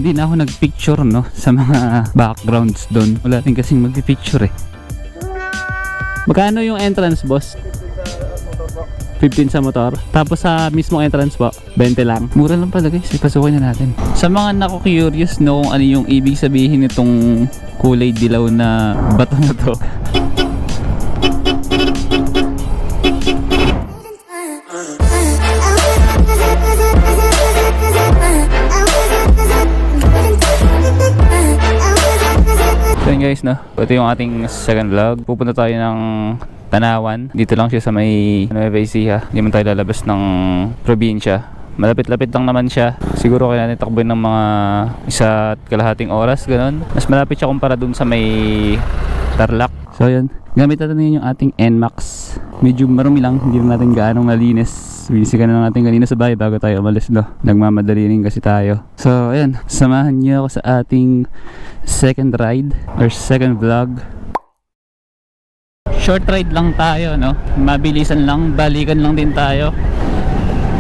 Hindi na ako nagpicture no sa mga backgrounds doon. Wala rin kasing magpipicture eh. Magkano yung entrance, boss? 15 sa motor. Tapos sa mismong entrance po, 20 lang. Mura lang pala guys, ipasukin na natin. Sa mga nako-curious no kung ano yung ibig sabihin nitong kulay dilaw na bato na to. So yun guys no, ito yung ating second vlog. Pupunta tayo ng Tanawan. Dito lang siya sa may Nueva Ecija. Hindi man tayo lalabas ng probinsya. Malapit-lapit lang naman siya. Siguro kaya nitakboy ng mga 1.5 oras ganun. Mas malapit siya kumpara dun sa may Tarlac. So yun, gamit natin yung ating NMAX. Medyo marumi lang, hindi natin gaanong nalinis. Binisikan na lang natin kanina sa bahay bago tayo umalis no. Nagmamadali rin kasi tayo. So ayan, samahan niyo ako sa ating second ride or second vlog. Short ride lang tayo no, mabilisan lang, balikan lang din tayo.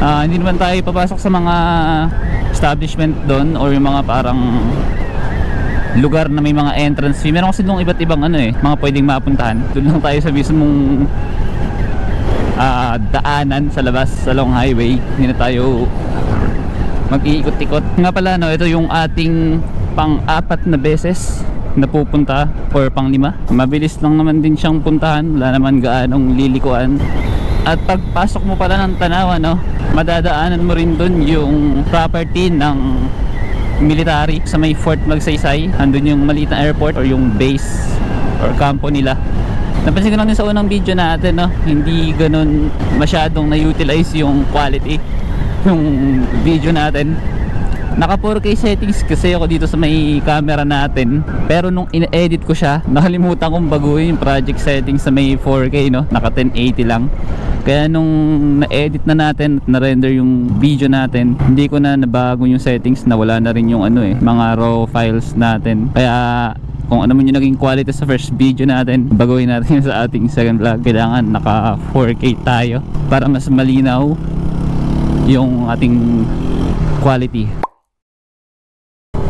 Hindi naman tayo papasok sa mga establishment doon or yung mga parang lugar na may mga entrance fee. Meron kasi doon iba't ibang ano eh, mga pwedeng mapuntahan. Doon lang tayo sa mismong daanan sa labas sa long highway. Hindi na tayo mag-iikot-ikot. Nga pala no, ito yung ating pang-4 na beses na pupunta or pang-5. Mabilis lang naman din siyang puntahan, wala naman gaanong lilikuan. At pagpasok mo pala ng Tanawan no, madadaanan mo rin dun yung property ng military sa may Fort Magsaysay. Andun yung maliit na airport or yung base or campo nila. Napansin ko lang din sa unang video natin no, hindi ganun masyadong na-utilize yung quality yung video natin. Naka 4K settings kasi ako dito sa may camera natin. Pero nung in-edit ko siya, nakalimutan kong baguhin yung project settings sa may 4K no, naka 1080 lang. Kaya nung na-edit na natin at na-render yung video natin, hindi ko na nabago yung settings, na wala na rin yung ano eh, mga raw files natin. Kaya kung ano man yung naging quality sa first video natin, baguhin natin sa ating second vlog. Kailangan naka 4K tayo para mas malinaw yung ating quality.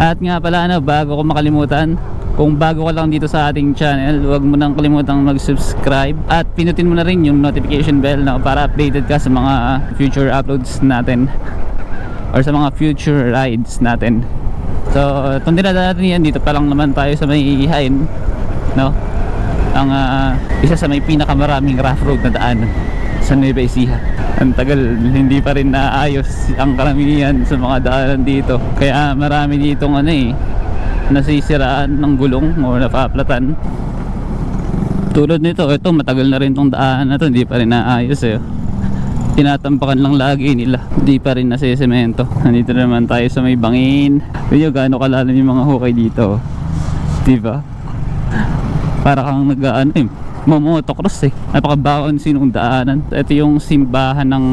At nga pala ano, bago ko makalimutan, kung bago ka lang dito sa ating channel, huwag mo nang kalimutang mag-subscribe at pinutin mo na rin yung notification bell na para updated ka sa mga future uploads natin or sa mga future rides natin. So itong dinadaan natin yan, dito pa lang naman tayo sa may Ihain no, ang isa sa may pinakamaraming rough road na daan sa Nueva Ecija. Ang tagal, hindi pa rin naayos ang karamihan sa mga daanan dito. Kaya marami ditong ano eh, nasisiraan ng gulong o napaplatan. Tulad nito, ito matagal na rin tong daan na to, hindi pa rin naayos eh. Tinatampakan lang lagi nila, hindi pa rin nasisemento. Nandito naman tayo sa may bangin. Medyo gaano kalalim yung mga hukay dito, diba? Para kang nag-ano eh, mamotocross eh. Napakabaon sinong daanan. Ito yung simbahan ng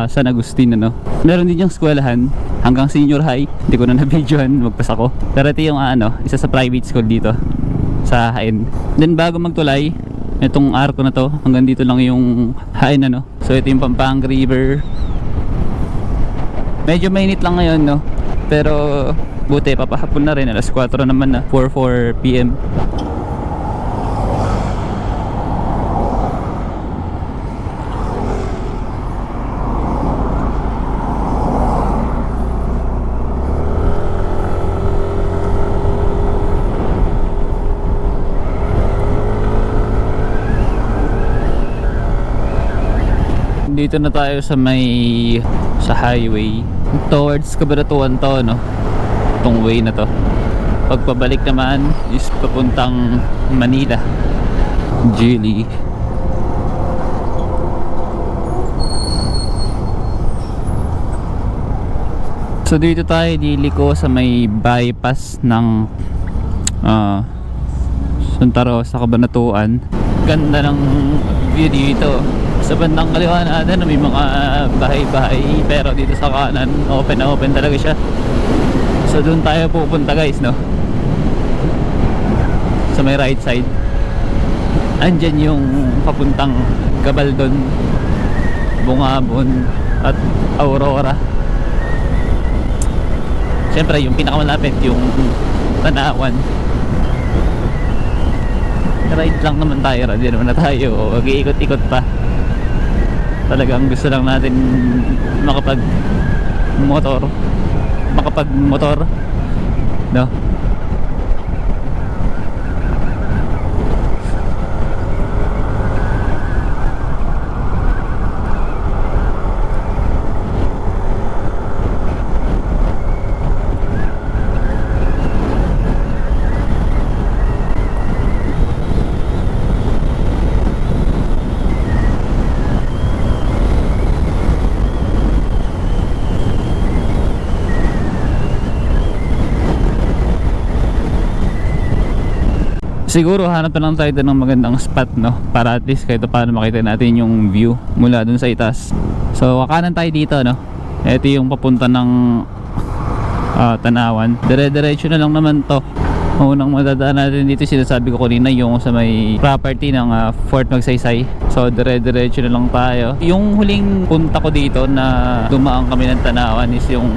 San Agustin ano. Meron din yung eskwelahan hanggang senior high. Hindi ko na na-videohan, magpas ako. Pero ito yung isa sa private school dito sa Hain. Then bago magtulay, itong arko na to, hanggang dito lang yung Hain ano. So ito yung Pampanga River. Medyo mainit lang ngayon no, pero buti papahapon na rin, alas 4 naman na, 4 PM. Dito na tayo sa highway towards Cabanatuan to no, itong way na to. Pagpabalik naman is papuntang Manila, Gili. So dito tayo liliko sa may bypass ng Santa Rosa, Cabanatuan. Ganda ng view dito. Sa bandang kaliwa natin may mga bahay-bahay, pero dito sa kanan open na open talaga siya. So doon tayo pupunta guys no, sa may right side. Andyan yung papuntang Gabaldon, Bungabon at Aurora. Siyempre yung pinakamalapit yung Tanawan. Ride lang naman tayo, hindi naman na tayo mag-iikot-ikot pa. Talagang gusto lang natin makapag motor, no? Siguro hanap na lang tayo doon ng magandang spot, no? Para at least kahit paano makita natin yung view mula dun sa itaas. So kakanan tayo dito, no? Ito yung papunta ng Tanawan. Dire-diretso na lang naman to. Unang madadaan natin dito, sinasabi ko kanina, yung sa may property ng Fort Magsaysay. So dire-diretso na lang tayo. Yung huling punta ko dito na dumaan kami ng Tanawan is yung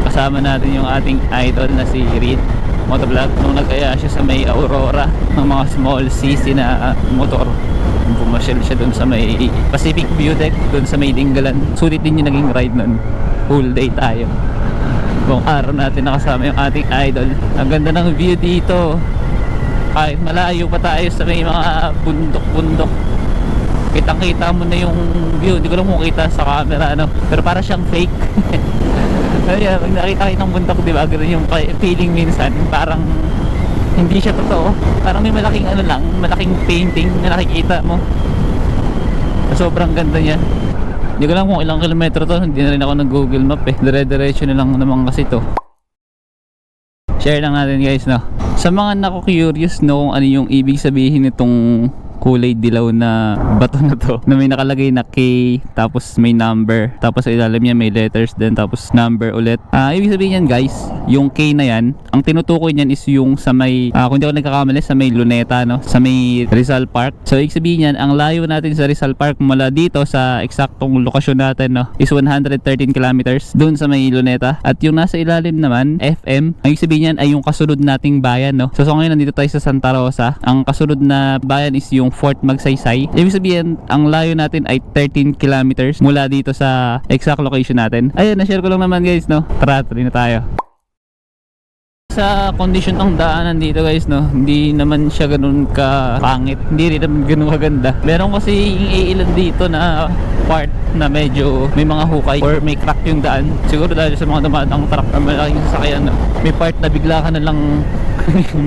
kasama natin yung ating idol na si Reed Motovlog, nung nag-aya siya sa may Aurora ng mga small CC na motor. Pumasyal siya dun sa may Pacific View Deck, dun sa may Dinggalan. Sulit din yung naging ride nun. Full day tayo. Buong araw natin nakasama yung ating idol. Ang ganda ng view dito. Kahit malayo pa tayo sa may mga bundok-bundok, kitang-kita mo na yung view. Hindi ko lang kung kita sa camera, ano, pero para siyang fake. Kaya pag nakita kayo ng bundok, di ba, ganoon yung feeling minsan, parang hindi siya totoo. Parang may malaking ano lang, malaking painting na nakikita mo. Sobrang ganda niya. Hindi ko lang kung ilang kilometro to, hindi na rin ako nag Google Map eh. Dire-diretso na lang naman kasi to. Share lang natin guys, no? Sa mga nako-curious, no, kung ano yung ibig sabihin nitong kulay dilaw na bato na to, na may nakalagay na K, tapos may number, tapos sa ilalim niya may letters din, tapos number ulit. Ibig sabihin yan guys, yung K na yan, ang tinutukoy niyan is yung sa may, kung di ako nagkakamali, sa may Luneta, no? Sa may Rizal Park. So ibig sabihin yan, ang layo natin sa Rizal Park mula dito sa eksaktong lokasyon natin, no, is 113 kilometers dun sa may Luneta. At yung nasa ilalim naman, FM, ang ibig sabihin yan ay yung kasunod nating bayan, no? So ngayon nandito tayo sa Santa Rosa. Ang kasunod na bayan is yung Fort Magsaysay. Ibig sabihin, ang layo natin ay 13 kilometers mula dito sa exact location natin. Ayun, na-share ko lang naman guys, no? Tara, tuloy na tayo. Sa condition ng daanan dito guys, no, hindi naman siya ganun ka pangit, hindi rin naman ganun kaganda. Meron kasi iilan dito na part na medyo may mga hukay or may crack yung daan. Siguro dahil sa mga dumadang truck or malaking sasakyan, no, may part na bigla ka na lang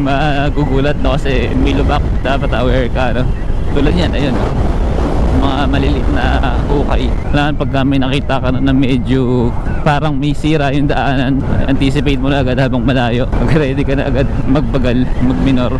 magugulat, no, kasi may lubak. Dapat aware ka, no. Tulad yan, ayun, no, mga maliliit na hukay. Kailangan pagka may nakita ka na medyo parang may sira yung daanan, anticipate mo na agad habang malayo. Mag-ready ka na agad magbagal, magminor.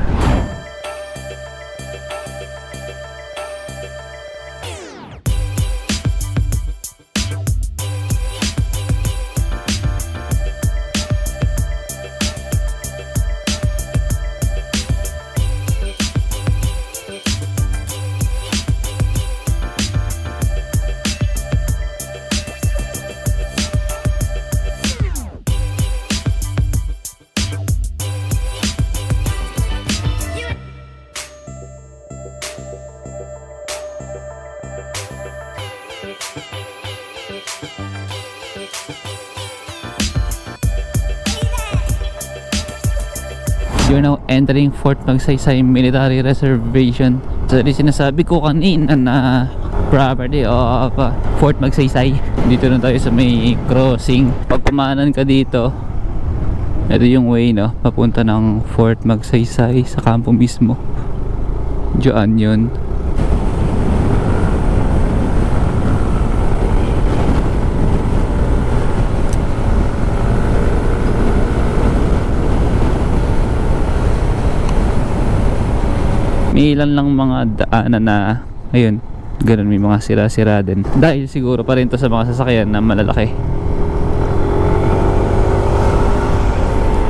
You're now entering Fort Magsaysay Military Reservation. So sinasabi ko kanina na property of Fort Magsaysay. Dito na tayo sa may crossing. Pag kumanan ka dito, ito yung way, no, papunta ng Fort Magsaysay sa kampo mismo. Diyan yun. May ilan lang mga daanan na ayun, ganun, may mga sira-sira din. Dahil siguro pa rin to sa mga sasakyan na malalaki.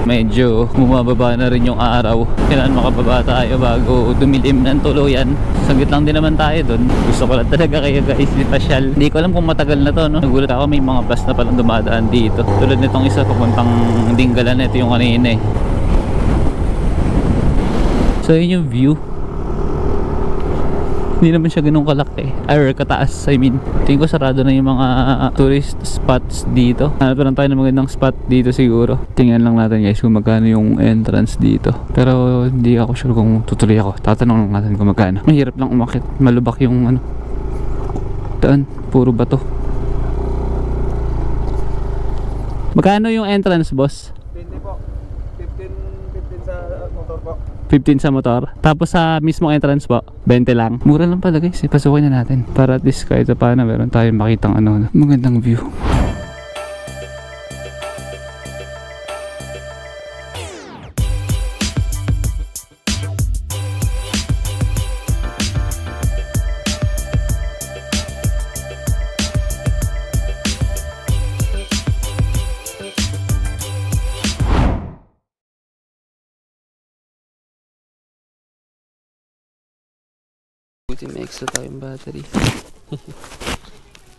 medyo bumababa na rin yung araw. Kailangan makababa tayo bago dumilim ng tuluyan. Saglit lang din naman tayo dun. Gusto ko lang talaga kayo guys ipasyal. Hindi ko alam kung matagal na to, no? Nagulat ako, may mga bus na palang dumadaan dito. Tulad nitong isa papuntang Dinggalan, ito yung kanina eh. So yun yung view. Hindi naman siya ganun kalaki or kataas, I mean. Tingin ko sarado na yung mga tourist spots dito. Hanap lang tayo ng magandang spot dito siguro. Tingnan lang natin guys kung magkano yung entrance dito. Pero hindi ako sure kung tutuloy ako. Tatanong lang natin kung magkano. Mahirap lang umakit, malubak yung ano, daan, puro bato. Magkano yung entrance, boss? 20 po. 15 sa motor po. 15 sa motor. Tapos sa mismong entrance po, 20 lang. Mura lang pala guys, pasukin na natin. Para at least kahit paano meron tayong makitang ano, magandang view. Buti may extra tayong battery.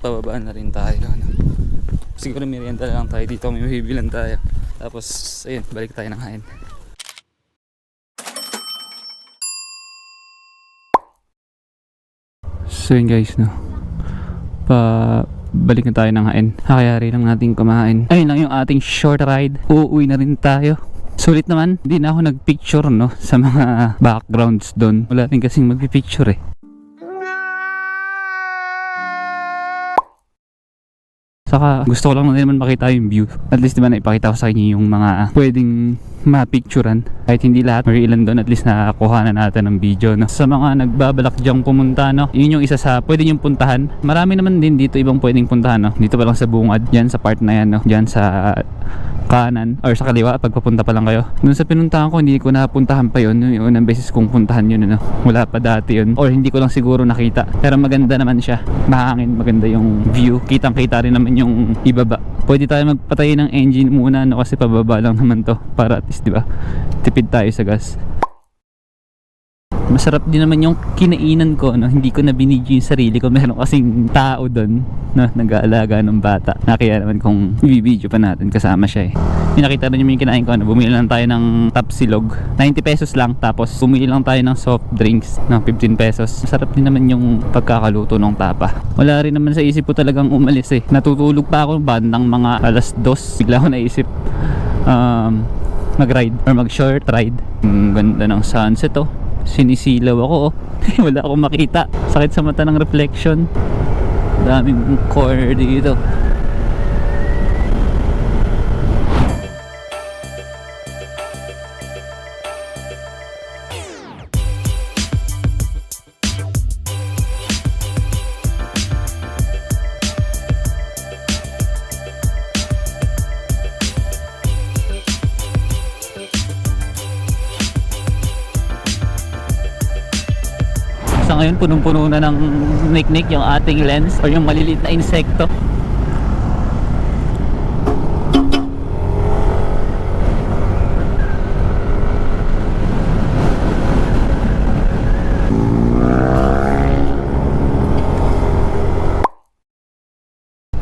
Pababaan na rin tayo, ano? Siguro merienda lang tayo dito, may mabibilan tayo. Tapos ayun, balik tayo ng Hain. So yun guys, no, balik na tayo ng Hain. Kakayari lang natin kumain. Ayun lang yung ating short ride. Uuwi na rin tayo. Sulit naman, hindi na ako nagpicture, no, sa mga backgrounds doon. Wala rin kasing magpipicture eh. Saka gusto ko lang naman makita yung view. At least diba naipakita ko sa inyo yung mga pwedeng mapicturan. Kahit hindi lahat, may ilan doon, at least nakakuha na natin ng video, no? Sa mga nagbabalak dyang pumunta, no, yun yung isa sa pwede yung puntahan. Marami naman din dito ibang pwedeng puntahan, no? Dito pa lang sa Bungad, dyan sa part na yan, no? Dyan sa kanan or sa kaliwa pag papunta pa lang kayo. Doon sa pinuntahan ko, hindi ko napuntahan pa yun. Yung unang beses kong puntahan yun, ano? Wala pa dati yun, or hindi ko lang siguro nakita. Pero maganda naman siya, mahangin, maganda yung view, kitang kita rin naman yung ibaba. Pwede tayo magpatay ng engine muna, no, kasi pababa lang naman to, para at least diba tipid tayo sa gas. Masarap din naman yung kinainan ko, no? Hindi ko na binidyo yung sarili ko. Meron kasing tao doon, no, nag-aalaga ng bata. Kaya naman kung i-video pa natin, kasama siya eh. Yung nakita rin yung kinain ko, no? Bumili lang tayo ng tapsilog, 90 pesos lang. Tapos bumili lang tayo ng soft drinks ng 15 pesos. Masarap din naman yung pagkakaluto ng tapa. Wala rin naman sa isip ko talagang umalis eh. Natutulog pa ako bandang mga alas 2. Bigla ko naisip mag-ride or mag-short ride. Ganda ng sunset, oh. Sinisilaw ako, oh. Wala akong makita. Sakit sa mata ng reflection. Daming corner dito. Sa ngayon, punong-puno na ng niknik yung ating lens or yung maliliit na insekto.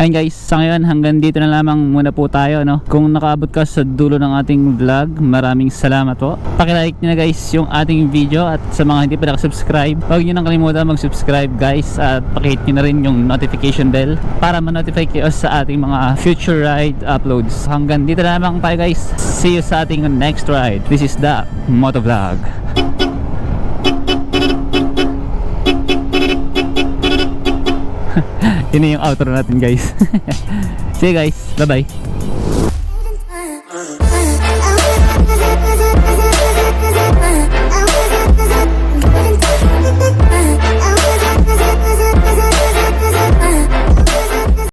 Ayun guys, sa ngayon hanggang dito na lamang muna po tayo, no? Kung nakaabot ka sa dulo ng ating vlog, maraming salamat po. Paki-like nyo na guys yung ating video, at sa mga hindi pa nakasubscribe, huwag nyo nang kalimutan mag-subscribe guys, at pakihit nyo na rin yung notification bell para ma-notify kayo sa ating mga future ride uploads. Hanggang dito na lamang tayo guys. See you sa ating next ride. This is the Motovlog. Yun na yung outro natin guys. See you guys, bye bye.